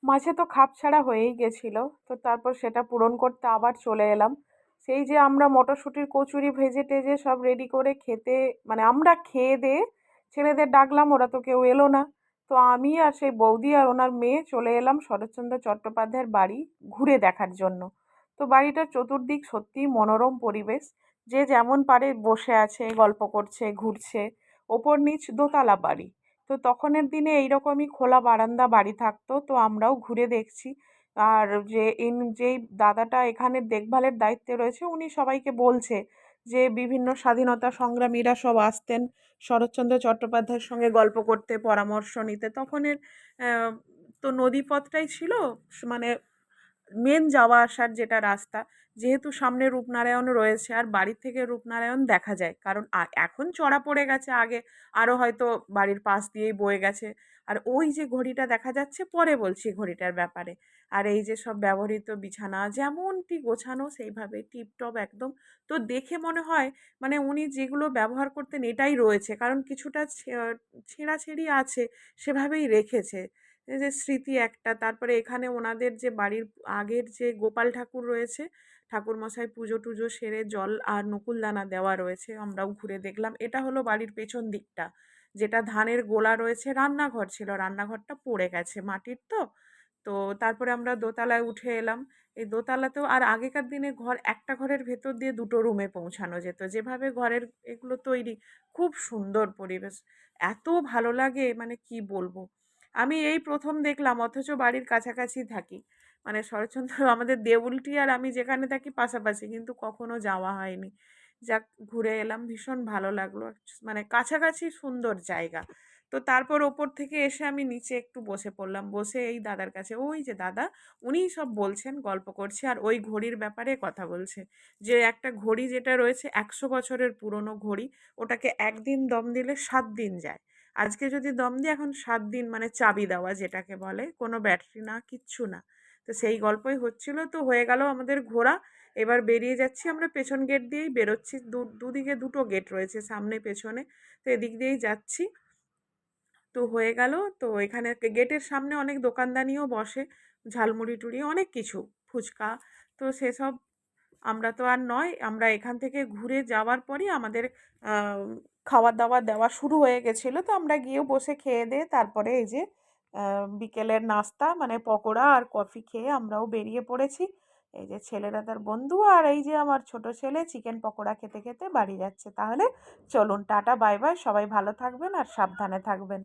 মাঝে তো খাপ ছাড়া হয়েই গেছিল। তো তারপর সেটা পূরণ করতে আবার চলে এলাম। সেই যে আমরা মটরশুঁটির কচুরি ভেজে টেজে সব রেডি করে খেতে, মানে আমরা খেয়ে দেয়ে ছেলেদের ডাকলাম, ওরা তো কেউ এলো না। তো আমি আর সেই বৌদি আর ওনার মেয়ে চলে এলাম শরৎচন্দ্র চট্টোপাধ্যায়ের বাড়ি ঘুরে দেখার জন্য। তো বাড়িটার চতুর্দিক সত্যিই মনোরম পরিবেশ। যে যেমন পারে বসে আছে, গল্প করছে, ঘুরছে। ওপর নিচ দোতলা বাড়ি। তো তখনের দিনে এইরকমই খোলা বারান্দা বাড়ি থাকতো, তো আমরাও ঘুরে দেখছি। আর যেই দাদাটা এখানে দেখভালের দায়িত্বে রয়েছে উনি সবাইকে বলছে যে বিভিন্ন স্বাধীনতা সংগ্রামীরা সব আসতেন শরৎচন্দ্র চট্টোপাধ্যায়ের সঙ্গে গল্প করতে, পরামর্শ নিতে। তখনের আহ, তো নদীপথটাই ছিল মানে মেন যাওয়া আসার যেটা রাস্তা। যেহেতু সামনে রূপনারায়ণ রয়েছে আর বাড়ি থেকে রূপনারায়ণ দেখা যায়, কারণ এখন চড়া পড়ে গেছে, আগে আরো হয়তো বাড়ির পাশ দিয়েই বয়ে গেছে। আর ওই যে ঘড়িটা দেখা যাচ্ছে, পরে বলছি ঘড়িটার ব্যাপারে। আর এই যে সব ব্যবহৃত বিছানা যেমনটি গোছানো সেইভাবে টিপটপ একদম। তো দেখে মনে হয় মানে উনি যেগুলো ব্যবহার করতেন এটাই রয়েছে, কারণ কিছুটা ছেঁড়াছেঁড়ি আছে, সেভাবেই রেখেছে। এই যে স্মৃতি একটা। তারপরে এখানে ওনাদের যে বাড়ির আগের যে গোপাল ঠাকুর রয়েছে, ঠাকুর মশাই পুজো টুজো সেরে জল আর নকুলদানা দেওয়া রয়েছে, আমরাও ঘুরে দেখলাম। এটা হলো বাড়ির পেছন দিকটা, যেটা ধানের গোলা রয়েছে, রান্নাঘর ছিল, রান্নাঘরটা পড়ে গেছে মাটির তো। তো তারপরে আমরা দোতলায় উঠে এলাম। এই দোতলাতেও আর আগেকার দিনে একটা ঘরের ভেতর দিয়ে দুটো রুমে পৌঁছানো যেত, যেভাবে ঘরের এগুলো তৈরি। খুব সুন্দর পরিবেশ, এত ভালো লাগে মানে কি বলবো। আমি এই প্রথম দেখলাম, অথচ বাড়ির কাছাকাছি থাকি। মানে শরৎচন্দ্র আমাদের দেউলটি আর আমি যেখানে থাকি পাশাপাশি, কিন্তু কখনো যাওয়া হয়নি। যাক, ঘুরে এলাম, ভীষণ ভালো লাগলো। মানে কাছাকাছি সুন্দর জায়গা। তো তারপর ওপর থেকে এসে আমি নিচে একটু বসে পড়লাম, বসে এই দাদার কাছে, ওই যে দাদা উনিই সব বলছেন, গল্প করছে আর ওই ঘড়ির ব্যাপারে কথা বলছে। যে একটা ঘড়ি যেটা রয়েছে 100 বছরের পুরনো ঘড়ি, ওটাকে একদিন দম দিলে 7 দিন যায়। আজকে যদি দম দিই এখন 7 দিন, মানে চাবি দেওয়া যেটাকে বলে, কোনো ব্যাটারি না, কিচ্ছু না। তো সেই গল্পই হচ্ছিল। তো হয়ে গেল আমাদের ঘোরা। এবার বেরিয়ে যাচ্ছি আমরা, পেছন গেট দিয়েই বেরোচ্ছি। দুদিকে দুটো গেট রয়েছে, সামনে পেছনে। তো এদিক দিয়েই যাচ্ছি। তো হয়ে গেল। তো এখানে গেটের সামনে অনেক দোকানদানিও বসে, ঝালমুড়ি টুড়ি অনেক কিছু, ফুচকা। তো সেসব আমরা তো আর নয়, আমরা এখান থেকে ঘুরে যাওয়ার পরই আমাদের আহ, খাওয়া দাওয়া দেওয়া শুরু হয়ে গেছিলো। তো আমরা গিয়েও বসে খেয়ে দিয়ে তারপরে এই যে বিকেলের নাস্তা মানে পকোড়া আর কফি খেয়ে আমরাও বেরিয়ে পড়েছি। এই যে ছেলেরা তার বন্ধু, আর এই যে আমার ছোট ছেলে চিকেন পকোড়া খেতে খেতে বাড়ি যাচ্ছে। তাহলে চলুন, টাটা বাই বাই, সবাই ভালো থাকবেন আর সাবধানে থাকবেন।